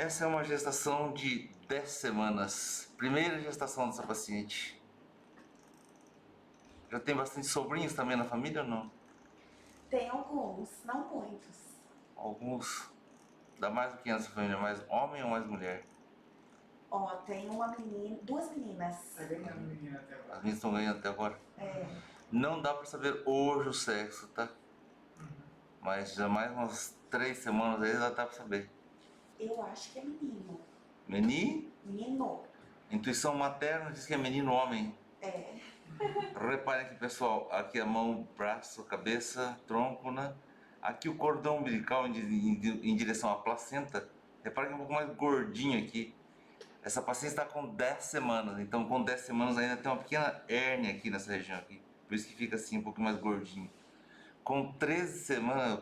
Essa é uma gestação de 10 semanas. Primeira gestação dessa paciente. Já tem bastante sobrinhos também na família ou não? Tem alguns, não muitos. Alguns. Dá mais do que nessa família, mais homem ou mais mulher? Ó, tem uma menina, duas meninas. Tá ganhando menina até As agora. meninas estão ganhando até agora. É, Não dá pra saber hoje o sexo, tá? Mas já mais umas 3 semanas aí já dá pra saber. eu acho que é menino. Menino? Intuição materna diz que é menino homem. É, Reparem aqui, pessoal, aqui a mão, braço, cabeça, tronco, né? Aqui o cordão umbilical em direção à placenta. Reparem que é um pouco mais gordinho aqui. Essa paciente está com 10 semanas, então com 10 semanas ainda tem uma pequena hérnia aqui nessa região aqui. Por isso que fica assim um pouco mais gordinho. Com 13 semanas,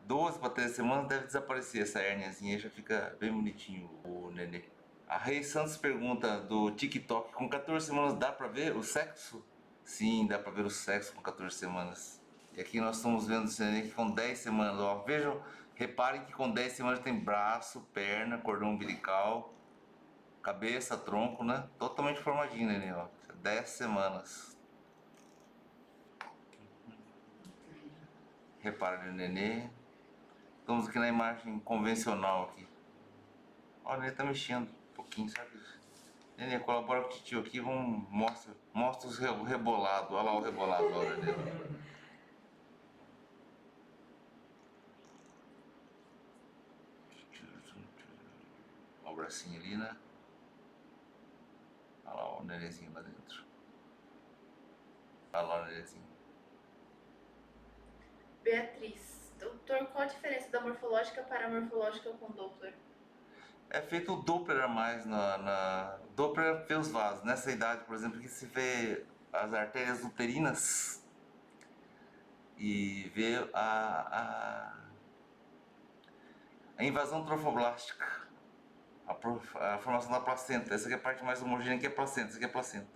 12 para 13 semanas deve desaparecer essa hérniazinha e já fica bem bonitinho o nenê. A Rei Santos pergunta do TikTok, com 14 semanas dá pra ver o sexo? Sim, dá pra ver o sexo com 14 semanas. E aqui nós estamos vendo esse neném com 10 semanas, ó. Vejam, reparem que com 10 semanas tem braço, perna, cordão umbilical, cabeça, tronco, né? Totalmente formadinho, neném, ó. 10 semanas. Reparem no nenê. Estamos aqui na imagem convencional aqui. Ó, o nenê tá mexendo um pouquinho, sabe? Nenê, colabora com o tio aqui, vamos, mostra o rebolado. Olha lá o rebolado, olha, Nenê. Olha o bracinho ali, né? Olha lá o nenezinho lá dentro. Olha lá o nenezinho. Beatriz, doutor, qual a diferença da morfológica para a morfológica com Doppler? É feito o Doppler a mais Doppler vê os vasos. Nessa idade, por exemplo, que se vê as artérias uterinas e vê a invasão trofoblástica, a formação da placenta. Essa aqui é a parte mais homogênea, que é a placenta. Essa aqui é a placenta.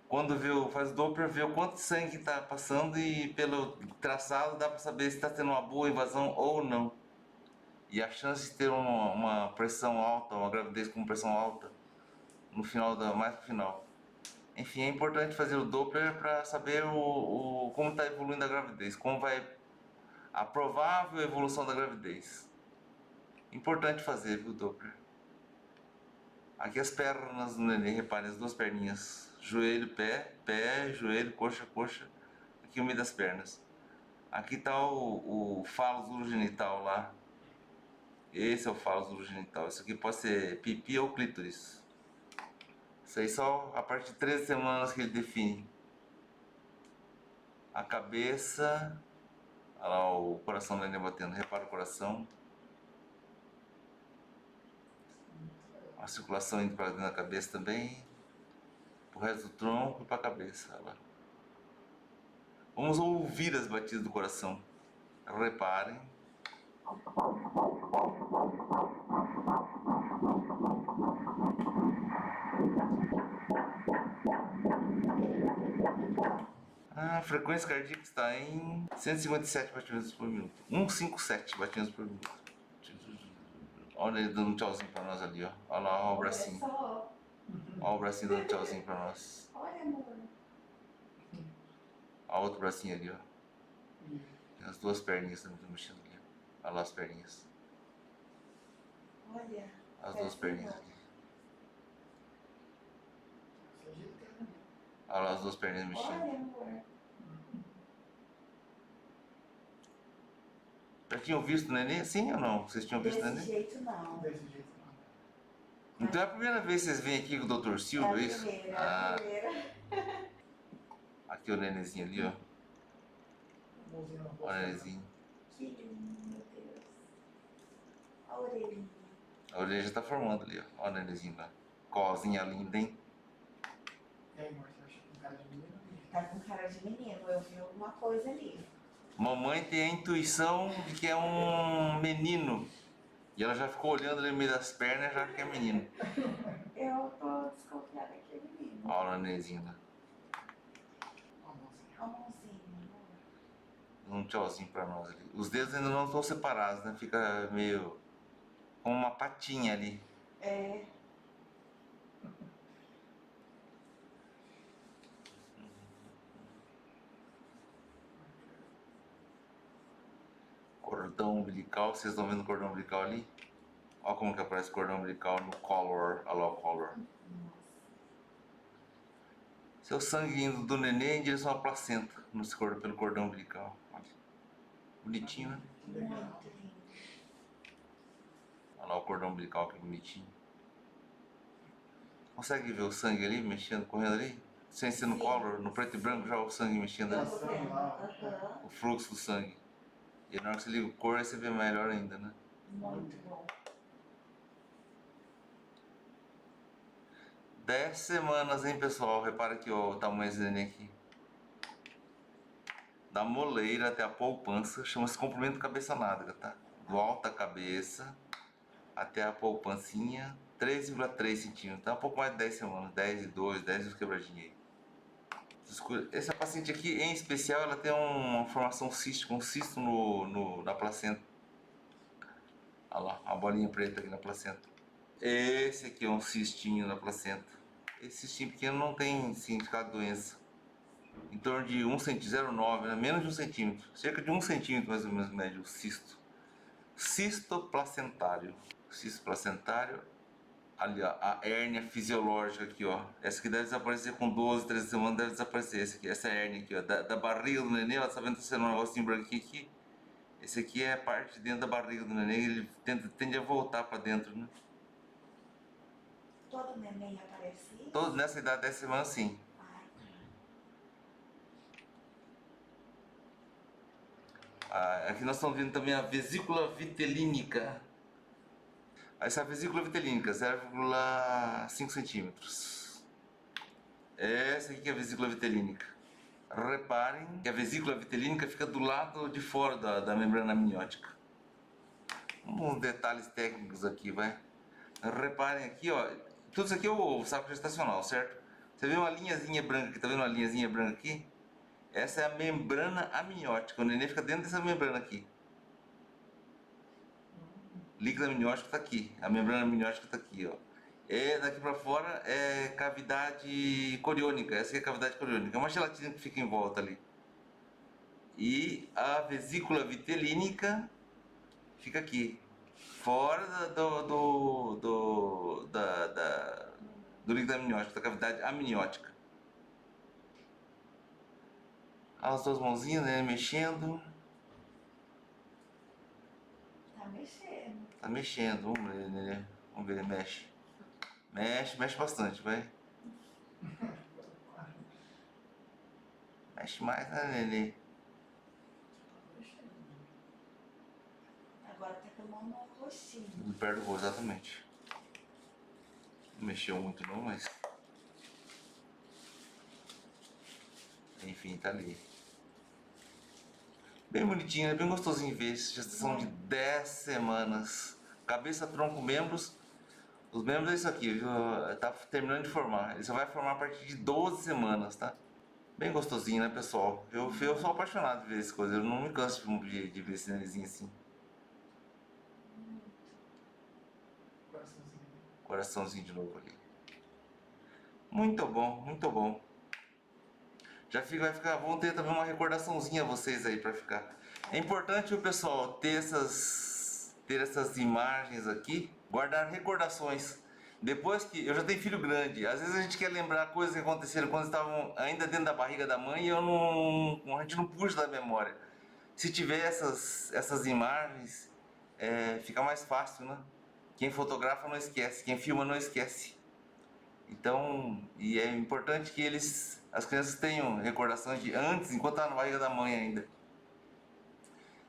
Quando faz o Doppler, vê o quanto de sangue está passando e pelo traçado dá para saber se está tendo uma boa invasão ou não. E a chance de ter uma pressão alta, uma gravidez com pressão alta, no final mais pro final. Enfim, é importante fazer o Doppler para saber como está evoluindo a gravidez, como vai a provável evolução da gravidez. Importante fazer, viu, Doppler. Aqui as pernas do neném, reparem, as duas perninhas. Joelho, pé, joelho, coxa, coxa. Aqui o meio das pernas. Aqui está o falo urogenital lá. Esse é o falo urogenital. Isso aqui pode ser pipi ou clítoris. Isso aí só a partir de 13 semanas que ele define. A cabeça. Olha lá o coração do neném batendo. Repara o coração. A circulação indo para dentro da cabeça também. O resto do tronco e para a cabeça. Olha lá. Vamos ouvir as batidas do coração. Reparem. A frequência cardíaca está em 157 batimentos por minuto. 157 batimentos por minuto. Olha ele dando um tchauzinho pra nós ali, ó. Olha lá, olha o bracinho. só. Olha o bracinho dando tchauzinho pra nós. Olha, amor. Olha o outro bracinho ali, ó. Tem as duas perninhas também mexendo ali. Olha lá as perninhas. Olha. As duas perninhas ali. Se ajeitando. Olha lá as duas perninhas mexendo. Olha, amor. Já tinham visto o neném assim ou não? Vocês tinham visto o Desse neném? jeito não. Desse jeito não. Então é a primeira vez que vocês vêm aqui com o Dr. É Silva, a é isso? primeira, é a primeira. Aqui o nenenzinho ali, ó. Mãozinha na Olha o bolsa. nenenzinho. Que lindo, meu Deus. A orelhinha. A orelha já tá formando ali, ó. Olha o nenenzinho lá. Cozinha linda, hein? E aí, amor, você acha que cara de menino ou menino? Tá com cara de menino, eu vi alguma coisa ali. Mamãe tem a intuição de que é um menino. E ela já ficou olhando ali no meio das pernas, já que é menino. Eu tô desconfiada que é menino. Olha o nenenzinho lá. Ó, a mãozinha. A mãozinha, amor. Dando um tchauzinho pra nós ali. Os dedos ainda não estão separados, né? Fica meio com uma patinha ali. É. Cordão umbilical, vocês estão vendo o cordão umbilical ali? Olha como que aparece o cordão umbilical no color, olha lá o color. Seu sangue indo do nenê em direção à placenta, pelo cordão umbilical. Olha. Bonitinho, né? Que legal. Muito lindo. Olha lá o cordão umbilical, que bonitinho. Consegue ver o sangue ali, mexendo, correndo ali? Sem ser no Sim. color, no preto e branco já o sangue mexendo ali. Nossa. Aham. O fluxo do sangue. E na hora que você liga o cor, aí você vê melhor ainda, né? Muito bom. 10 semanas, hein, pessoal? Repara aqui, ó, o tamanho desse neném aqui. Da moleira até a poupança, chama-se comprimento cabeça nádega, tá? Do alta cabeça até a poupancinha, 3,3 centímetros, tá? Um pouco mais de 10 semanas, 10 e 2, 10 e uns quebradinhos aí. Essa paciente aqui, em especial, ela tem uma formação cística, um cisto na placenta. Olha lá, uma bolinha preta aqui na placenta. Esse aqui é um cistinho na placenta. Esse cistinho pequeno não tem significado de doença. Em torno de 0,9, né? Menos de 1 centímetro. Cerca de 1 centímetro mais ou menos médio, o cisto. Cisto placentário. Cisto placentário. Ali, ó, a hérnia fisiológica aqui, ó. Essa aqui deve desaparecer com 12, 13 semanas, deve desaparecer. Essa hérnia aqui, ó. Da barriga do neném, ó. Tá vendo que tá sendo um negocinho branquinho aqui? Esse aqui é a parte de dentro da barriga do neném, ele tende a voltar pra dentro, né? Todo neném aparece isso? Todos nessa idade, 10 semanas, sim. Ai, Aqui nós estamos vendo também a vesícula vitelínica. Essa vesícula vitelínica, 0,5 centímetros. Essa aqui é a vesícula vitelínica. Reparem que a vesícula vitelínica fica do lado de fora da membrana amniótica. Uns detalhes técnicos aqui, vai. Reparem aqui, ó. Tudo isso aqui é o saco gestacional, certo? Você vê uma linhazinha branca aqui, tá vendo uma linhazinha branca aqui? Essa é a membrana amniótica. O neném fica dentro dessa membrana aqui. O líquido amniótico está aqui. A membrana amniótica está aqui, ó. Daqui para fora é cavidade coriônica. Essa aqui é a cavidade coriônica. É uma gelatina que fica em volta ali. E a vesícula vitelínica fica aqui. Fora do líquido amniótico, da cavidade amniótica. As duas mãozinhas, né, mexendo. tá mexendo. Tá mexendo, vamos ver, né? Vamos ver, ele mexe. Mexe bastante, vai. Mexe mais, né, Nenê? Agora tá com a mão no rostinho. Não perde o rosto, exatamente. Não mexeu muito não, mas... Enfim, tá ali. Bem bonitinho, é bem gostosinho ver isso. Gestação de 10 semanas. Cabeça, tronco, membros. Os membros é isso aqui, viu? Tá terminando de formar. Ele só vai formar a partir de 12 semanas, tá? Bem gostosinho, né, pessoal? Eu sou apaixonado de ver essas coisas. Eu não me canso de ver esse nenenzinho assim. Coraçãozinho. Coraçãozinho de novo ali. Muito bom, muito bom. Vão ter também uma recordaçãozinha vocês aí pra ficar. É importante o pessoal ter essas imagens aqui, guardar recordações. Depois que eu já tenho filho grande, às vezes a gente quer lembrar coisas que aconteceram quando estavam ainda dentro da barriga da mãe e a gente não puxa da memória. Se tiver essas imagens, fica mais fácil, né? Quem fotografa não esquece, quem filma não esquece. Então, e é importante que as crianças tenham recordações de antes, enquanto está na barriga da mãe ainda.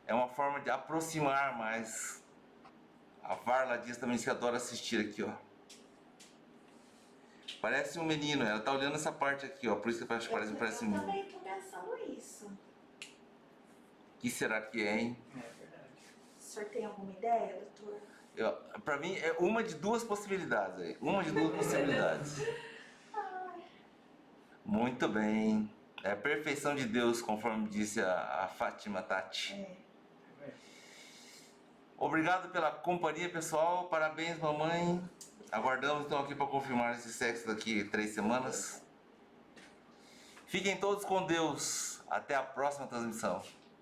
É uma forma de aproximar mais. A Varla diz também que adora assistir aqui, ó. Parece um menino, ela tá olhando essa parte aqui, ó. Por isso que parece um Eu menino. também tô pensando isso. O que será que é, hein? É verdade. O senhor tem alguma ideia, doutor? Pra mim é uma de duas possibilidades aí. Uma de duas possibilidades. Muito bem. É a perfeição de Deus, conforme disse a Fátima Tati. É. Obrigado pela companhia, pessoal. Parabéns, mamãe. Aguardamos então aqui para confirmar esse sexo daqui 3 semanas. Fiquem todos com Deus. Até a próxima transmissão.